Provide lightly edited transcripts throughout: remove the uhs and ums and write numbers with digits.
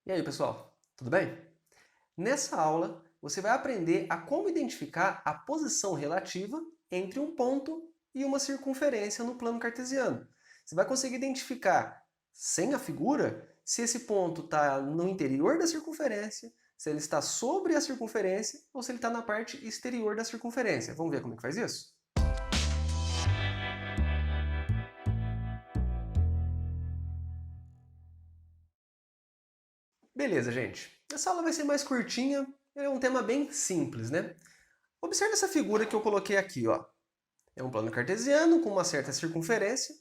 E aí, pessoal, tudo bem? Nessa aula, você vai aprender a como identificar a posição relativa entre um ponto e uma circunferência no plano cartesiano. Você vai conseguir identificar, sem a figura, se esse ponto está no interior da circunferência, se ele está sobre a circunferência ou se ele está na parte exterior da circunferência. Vamos ver como é que faz isso? Beleza, gente. Essa aula vai ser mais curtinha, é um tema bem simples, né? Observe essa figura que eu coloquei aqui, ó. É um plano cartesiano com uma certa circunferência.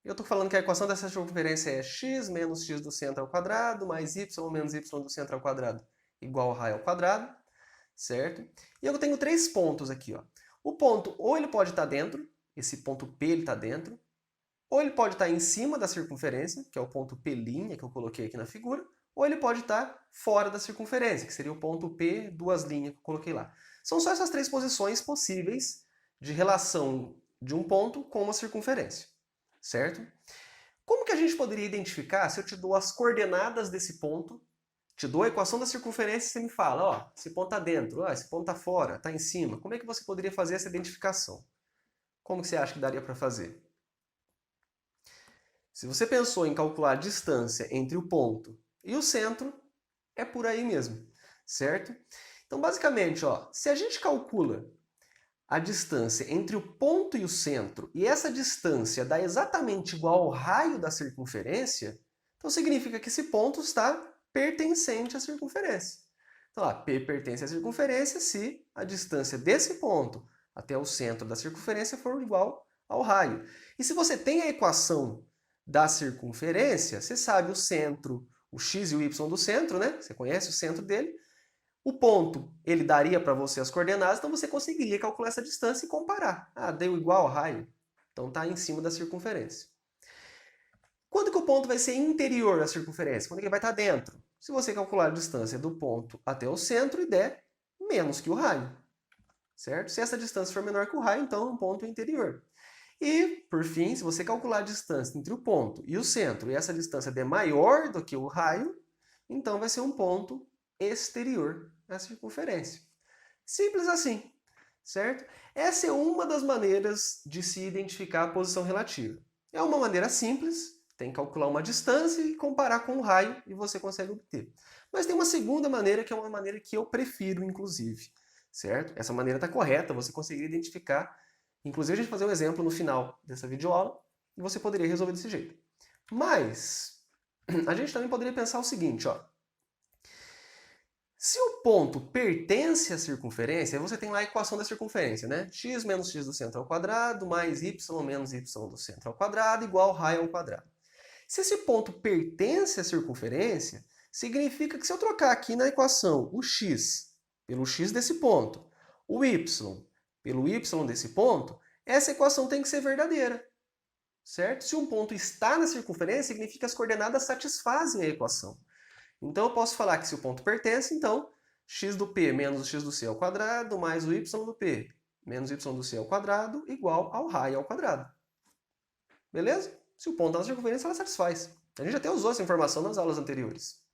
Eu estou falando que a equação dessa circunferência é x menos x do centro ao quadrado mais y menos y do centro ao quadrado igual a raio ao quadrado, certo? E eu tenho três pontos aqui, ó. O ponto, ou ele pode estar dentro, esse ponto P ele está dentro, ou ele pode estar em cima da circunferência, que é o ponto P' que eu coloquei aqui na figura, ou ele pode estar fora da circunferência, que seria o ponto P, duas linhas que eu coloquei lá. São só essas três posições possíveis de relação de um ponto com uma circunferência, certo? Como que a gente poderia identificar se eu te dou as coordenadas desse ponto, te dou a equação da circunferência e você me fala, ó, esse ponto está dentro, ó, esse ponto está fora, está em cima. Como é que você poderia fazer essa identificação? Como que você acha que daria para fazer? Se você pensou em calcular a distância entre o ponto e o centro, é por aí mesmo, certo? Então, basicamente, ó, se a gente calcula a distância entre o ponto e o centro, e essa distância dá exatamente igual ao raio da circunferência, então significa que esse ponto está pertencente à circunferência. Então, lá, P pertence à circunferência se a distância desse ponto até o centro da circunferência for igual ao raio. E se você tem a equação da circunferência, você sabe o centro, o x e o y do centro, né? Você conhece o centro dele. O ponto, ele daria para você as coordenadas, então você conseguiria calcular essa distância e comparar. Ah, deu igual ao raio? Então está em cima da circunferência. Quando que o ponto vai ser interior à circunferência? Quando que ele vai estar dentro? Se você calcular a distância do ponto até o centro e der menos que o raio, certo? Se essa distância for menor que o raio, então é um ponto interior. E, por fim, se você calcular a distância entre o ponto e o centro e essa distância der maior do que o raio, então vai ser um ponto exterior à circunferência. Simples assim, certo? Essa é uma das maneiras de se identificar a posição relativa. É uma maneira simples, tem que calcular uma distância e comparar com o raio e você consegue obter. Mas tem uma segunda maneira que é uma maneira que eu prefiro, inclusive, certo? Essa maneira está correta, você conseguiria identificar. Inclusive, a gente vai fazer um exemplo no final dessa videoaula e você poderia resolver desse jeito. Mas a gente também poderia pensar o seguinte, ó. Se o ponto pertence à circunferência, você tem lá a equação da circunferência, né? X menos x do centro ao quadrado mais y menos y do centro ao quadrado igual raio ao quadrado. Se esse ponto pertence à circunferência, significa que se eu trocar aqui na equação o x pelo x desse ponto, o y pelo y desse ponto, essa equação tem que ser verdadeira, certo? Se um ponto está na circunferência, significa que as coordenadas satisfazem a equação. Então eu posso falar que se o ponto pertence, então x do P menos o x do C ao quadrado mais o y do P menos y do C ao quadrado igual ao raio ao quadrado. Beleza? Se o ponto está na circunferência, ela satisfaz. A gente até usou essa informação nas aulas anteriores.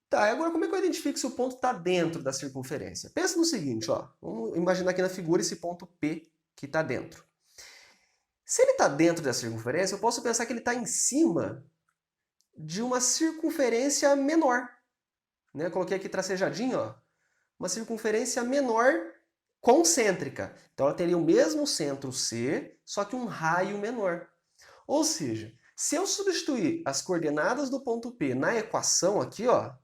Tá, e agora como é que eu identifico se o ponto está dentro da circunferência? Pensa no seguinte, ó. Vamos imaginar aqui na figura esse ponto P que está dentro. Se ele está dentro da circunferência, eu posso pensar que ele está em cima de uma circunferência menor. Né? Eu coloquei aqui tracejadinho, ó, uma circunferência menor concêntrica. Então ela teria o mesmo centro C, só que um raio menor. Ou seja, se eu substituir as coordenadas do ponto P na equação aqui, ó,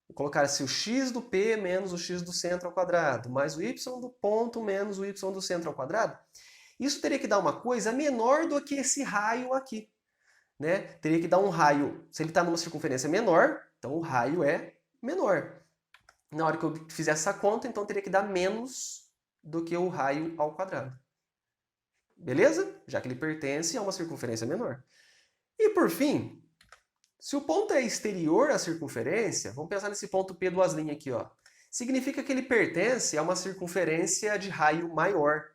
eu colocasse o x do P menos o x do centro ao quadrado, mais o y do ponto menos o y do centro ao quadrado, isso teria que dar uma coisa menor do que esse raio aqui. Né? Teria que dar um raio, se ele está numa circunferência menor, então o raio é menor. Na hora que eu fizer essa conta, então teria que dar menos do que o raio ao quadrado. Beleza? Já que ele pertence a uma circunferência menor. E por fim, se o ponto é exterior à circunferência, vamos pensar nesse ponto P duas linhas aqui, ó. Significa que ele pertence a uma circunferência de raio maior.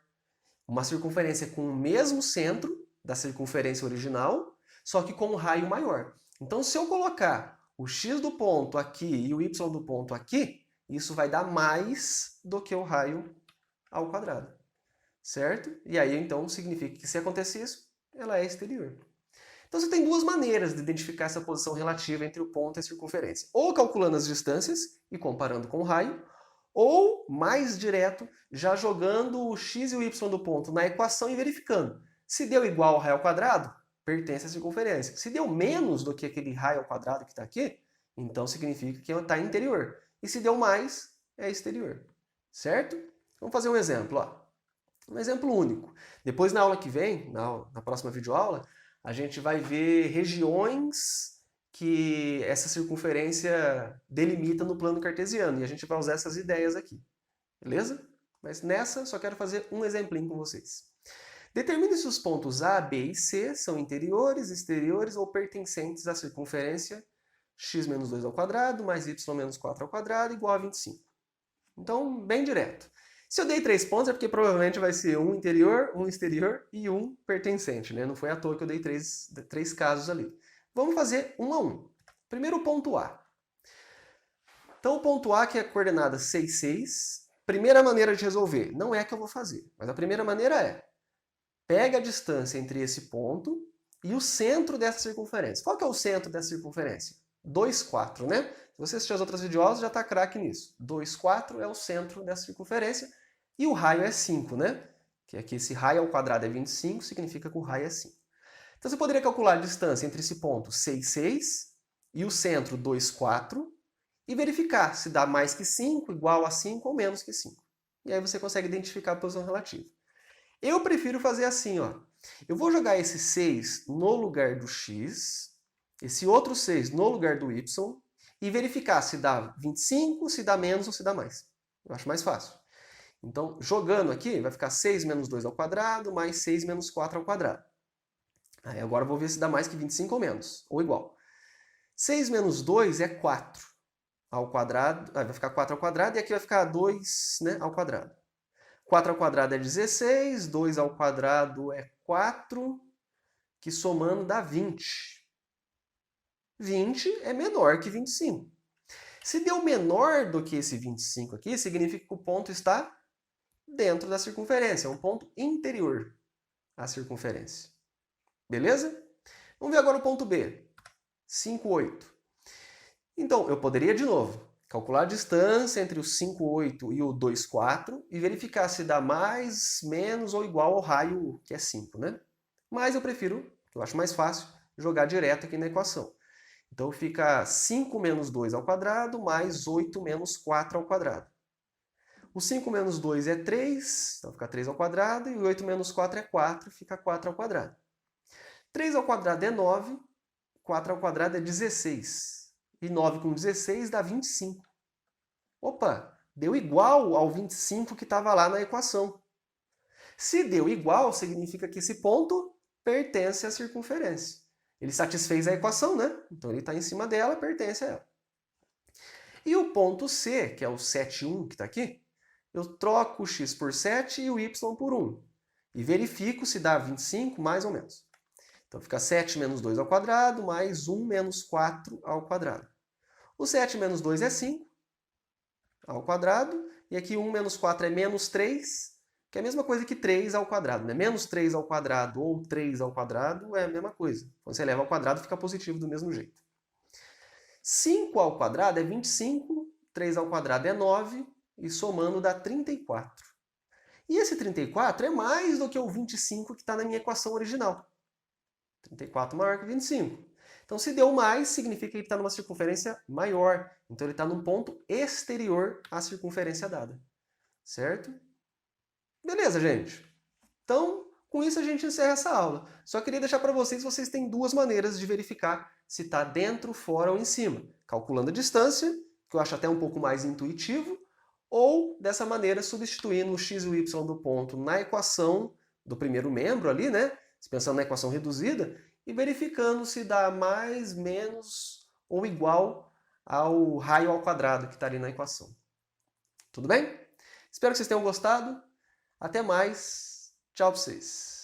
Uma circunferência com o mesmo centro da circunferência original, só que com um raio maior. Então, se eu colocar o x do ponto aqui e o y do ponto aqui, isso vai dar mais do que o raio ao quadrado, certo? E aí, então, significa que se acontecer isso, ela é exterior. Então, você tem duas maneiras de identificar essa posição relativa entre o ponto e a circunferência. Ou calculando as distâncias e comparando com o raio, ou, mais direto, já jogando o x e o y do ponto na equação e verificando. Se deu igual ao raio ao quadrado, pertence à circunferência. Se deu menos do que aquele raio ao quadrado que está aqui, então significa que está interior. E se deu mais, é exterior. Certo? Vamos fazer um exemplo. Ó. Um exemplo único. Depois, na aula que vem, na próxima videoaula, a gente vai ver regiões que essa circunferência delimita no plano cartesiano. E a gente vai usar essas ideias aqui. Beleza? Mas nessa, só quero fazer um exemplinho com vocês. Determine se os pontos A, B e C são interiores, exteriores ou pertencentes à circunferência x menos 2 ao quadrado mais y menos 4 ao quadrado igual a 25. Então, bem direto. Se eu dei 3 pontos é porque provavelmente vai ser um interior, um exterior e um pertencente, né? Não foi à toa que eu dei três casos ali. Vamos fazer um a um. Primeiro o ponto A. Então o ponto A, que é a coordenada 6, 6, primeira maneira de resolver, não é a que eu vou fazer, mas a primeira maneira é, pega a distância entre esse ponto e o centro dessa circunferência. Qual que é o centro dessa circunferência? 2, 4, né? Se você assistir as outras videoaulas, já está craque nisso. 2, 4 é o centro dessa circunferência e o raio é 5, né? Que aqui esse raio ao quadrado é 25, significa que o raio é 5. Então você poderia calcular a distância entre esse ponto 6, 6 e o centro 2, 4 e verificar se dá mais que 5, igual a 5 ou menos que 5. E aí você consegue identificar a posição relativa. Eu prefiro fazer assim, ó. Eu vou jogar esse 6 no lugar do x, esse outro 6 no lugar do y, e verificar se dá 25, se dá menos ou se dá mais. Eu acho mais fácil. Então, jogando aqui, vai ficar 6 menos 2 ao quadrado, mais 6 menos 4 ao quadrado. Aí agora eu vou ver se dá mais que 25 ou menos, ou igual. 6 menos 2 é 4 ao quadrado, vai ficar 4 ao quadrado, e aqui vai ficar 2, né, ao quadrado. 4 ao quadrado é 16, 2 ao quadrado é 4, que somando dá 20. 20 é menor que 25. Se deu menor do que esse 25 aqui, significa que o ponto está dentro da circunferência, é um ponto interior à circunferência. Beleza? Vamos ver agora o ponto B. 5, 8. Então, eu poderia, de novo, calcular a distância entre o 5, 8 e o 2, 4 e verificar se dá mais, menos ou igual ao raio, que é 5, né? Mas eu prefiro, que eu acho mais fácil, jogar direto aqui na equação. Então fica 5 menos 2 ao quadrado mais 8 menos 4 ao quadrado. O 5 menos 2 é 3, então fica 3 ao quadrado, e o 8 menos 4 é 4, fica 4 ao quadrado. 3 ao quadrado é 9, 4 ao quadrado é 16. E 9 com 16 dá 25. Opa, deu igual ao 25 que estava lá na equação. Se deu igual, significa que esse ponto pertence à circunferência. Ele satisfez a equação, né? Então ele está em cima dela, pertence a ela. E o ponto C, que é o 7, 1, que está aqui, eu troco o x por 7 e o y por 1. E verifico se dá 25, mais ou menos. Então fica 7 menos 2 ao quadrado, mais 1 menos 4 ao quadrado. O 7 menos 2 é 5 ao quadrado, e aqui 1 menos 4 é menos 3, que é a mesma coisa que 3 ao quadrado, né? Menos 3 ao quadrado ou 3 ao quadrado é a mesma coisa. Quando você eleva ao quadrado, fica positivo do mesmo jeito. 5 ao quadrado é 25, 3 ao quadrado é 9, e somando dá 34. E esse 34 é mais do que o 25 que está na minha equação original. 34 maior que 25. Então, se deu mais, significa que ele está numa circunferência maior. Então, ele está num ponto exterior à circunferência dada. Certo? Beleza, gente? Então, com isso a gente encerra essa aula. Só queria deixar para vocês têm duas maneiras de verificar se está dentro, fora ou em cima. Calculando a distância, que eu acho até um pouco mais intuitivo, ou dessa maneira substituindo o x e o y do ponto na equação do primeiro membro ali, né? Pensando na equação reduzida, e verificando se dá mais, menos ou igual ao raio ao quadrado que está ali na equação. Tudo bem? Espero que vocês tenham gostado. Até mais. Tchau para vocês.